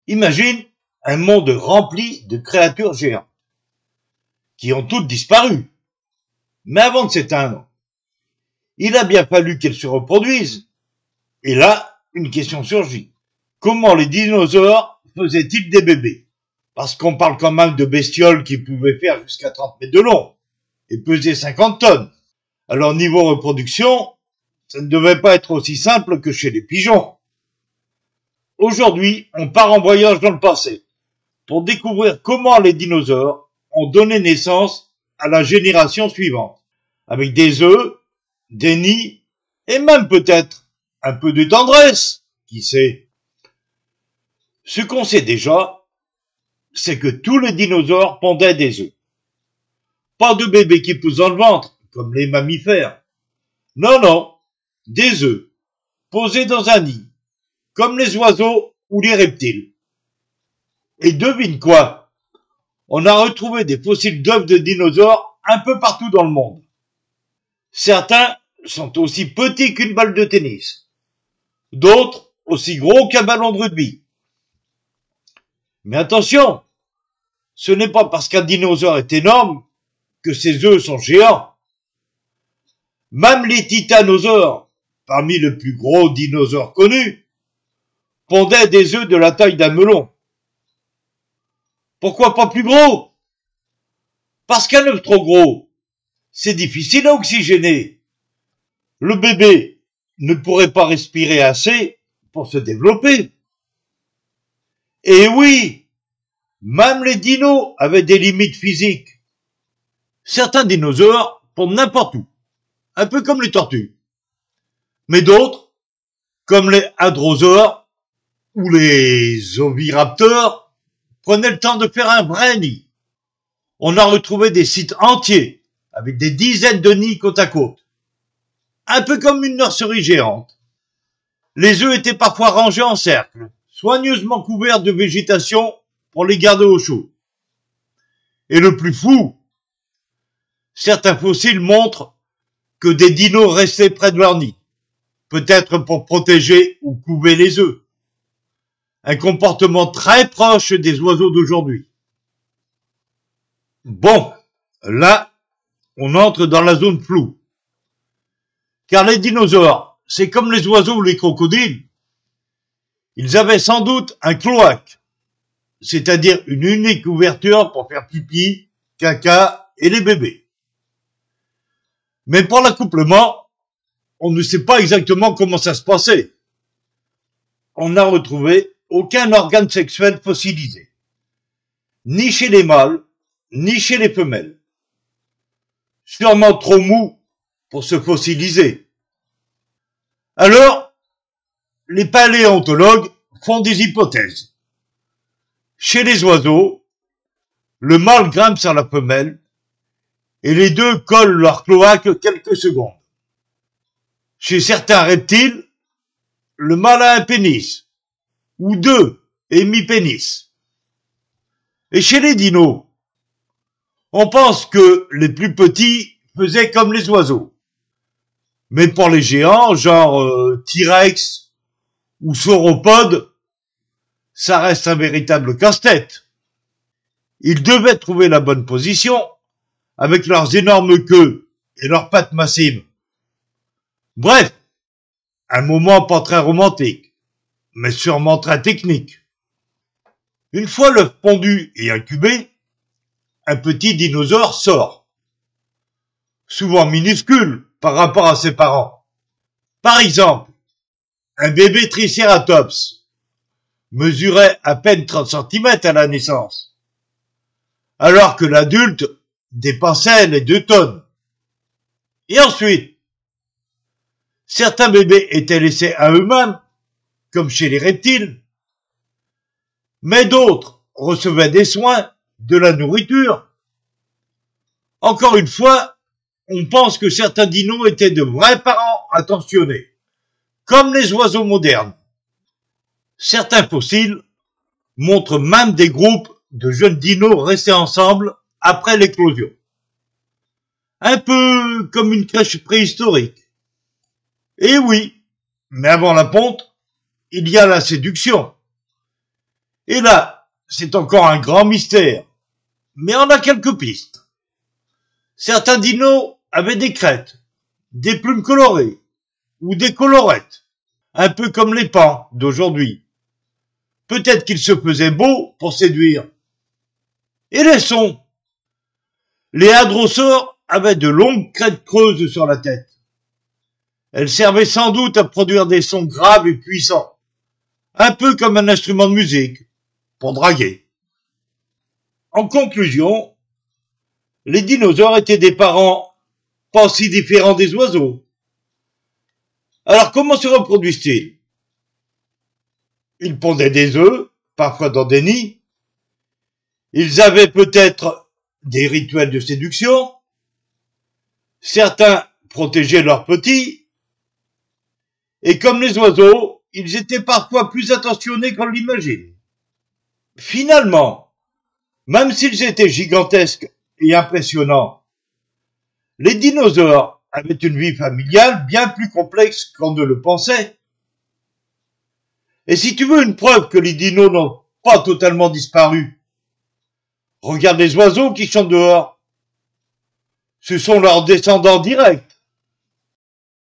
Imagine un monde rempli de créatures géantes, qui ont toutes disparu. Mais avant de s'éteindre, il a bien fallu qu'elles se reproduisent. Et là, une question surgit. Comment les dinosaures faisaient-ils des bébés? Parce qu'on parle quand même de bestioles qui pouvaient faire jusqu'à 30 mètres de long et peser 50 tonnes. Alors niveau reproduction, ça ne devait pas être aussi simple que chez les pigeons. Aujourd'hui, on part en voyage dans le passé pour découvrir comment les dinosaures ont donné naissance à la génération suivante, avec des œufs, des nids et même peut-être un peu de tendresse, qui sait. Ce qu'on sait déjà, c'est que tous les dinosaures pondaient des œufs. Pas de bébés qui poussent dans le ventre, comme les mammifères. Non, non, des œufs, posés dans un nid, comme les oiseaux ou les reptiles. Et devine quoi? On a retrouvé des fossiles d'œufs de dinosaures un peu partout dans le monde. Certains sont aussi petits qu'une balle de tennis. D'autres aussi gros qu'un ballon de rugby. Mais attention, ce n'est pas parce qu'un dinosaure est énorme que ses œufs sont géants. Même les titanosaures, parmi les plus gros dinosaures connus, pondaient des œufs de la taille d'un melon. Pourquoi pas plus gros? Parce qu'un œuf trop gros, c'est difficile à oxygéner. Le bébé ne pourrait pas respirer assez pour se développer. Et oui, même les dinos avaient des limites physiques. Certains dinosaures pondent n'importe où, un peu comme les tortues. Mais d'autres, comme les hadrosaures ou les oviraptors, prenaient le temps de faire un vrai nid. On a retrouvé des sites entiers, avec des dizaines de nids côte à côte. Un peu comme une nurserie géante. Les œufs étaient parfois rangés en cercle, soigneusement couverts de végétation pour les garder au chaud. Et le plus fou, certains fossiles montrent que des dinos restaient près de leur nid, peut-être pour protéger ou couver les œufs. Un comportement très proche des oiseaux d'aujourd'hui. Bon, là, on entre dans la zone floue. Car les dinosaures, c'est comme les oiseaux ou les crocodiles. Ils avaient sans doute un cloaque, c'est-à-dire une unique ouverture pour faire pipi, caca et les bébés. Mais pour l'accouplement, on ne sait pas exactement comment ça se passait. On n'a retrouvé aucun organe sexuel fossilisé, ni chez les mâles, ni chez les femelles. Sûrement trop mou pour se fossiliser. Alors, les paléontologues font des hypothèses. Chez les oiseaux, le mâle grimpe sur la femelle et les deux collent leur cloaque quelques secondes. Chez certains reptiles, le mâle a un pénis, ou deux hémipénis. Et chez les dinos, on pense que les plus petits faisaient comme les oiseaux. Mais pour les géants, genre T-Rex ou sauropodes, ça reste un véritable casse-tête. Ils devaient trouver la bonne position avec leurs énormes queues et leurs pattes massives. Bref, un moment pas très romantique, mais sûrement très technique. Une fois l'œuf pondu et incubé, un petit dinosaure sort. Souvent minuscule par rapport à ses parents. Par exemple, un bébé tricératops mesurait à peine 30 cm à la naissance, alors que l'adulte dépassait les 2 tonnes. Et ensuite, certains bébés étaient laissés à eux-mêmes, comme chez les reptiles, mais d'autres recevaient des soins, de la nourriture. Encore une fois, on pense que certains dinos étaient de vrais parents attentionnés, comme les oiseaux modernes. Certains fossiles montrent même des groupes de jeunes dinos restés ensemble après l'éclosion. Un peu comme une crèche préhistorique. Et oui, mais avant la ponte, il y a la séduction. Et là, c'est encore un grand mystère. Mais on a quelques pistes. Certains dinos avaient des crêtes, des plumes colorées, ou des colorettes, un peu comme les pans d'aujourd'hui. Peut-être qu'ils se faisaient beaux pour séduire. Et les sons? Les hadrosaures avaient de longues crêtes creuses sur la tête. Elles servaient sans doute à produire des sons graves et puissants, un peu comme un instrument de musique, pour draguer. En conclusion, les dinosaures étaient des parents pas si différents des oiseaux. Alors comment se reproduisent-ils? Ils pondaient des œufs, parfois dans des nids. Ils avaient peut-être des rituels de séduction. Certains protégeaient leurs petits. Et comme les oiseaux, ils étaient parfois plus attentionnés qu'on l'imagine. Finalement, même s'ils étaient gigantesques et impressionnants, les dinosaures avaient une vie familiale bien plus complexe qu'on ne le pensait. Et si tu veux une preuve que les dinos n'ont pas totalement disparu, regarde les oiseaux qui chantent dehors. Ce sont leurs descendants directs.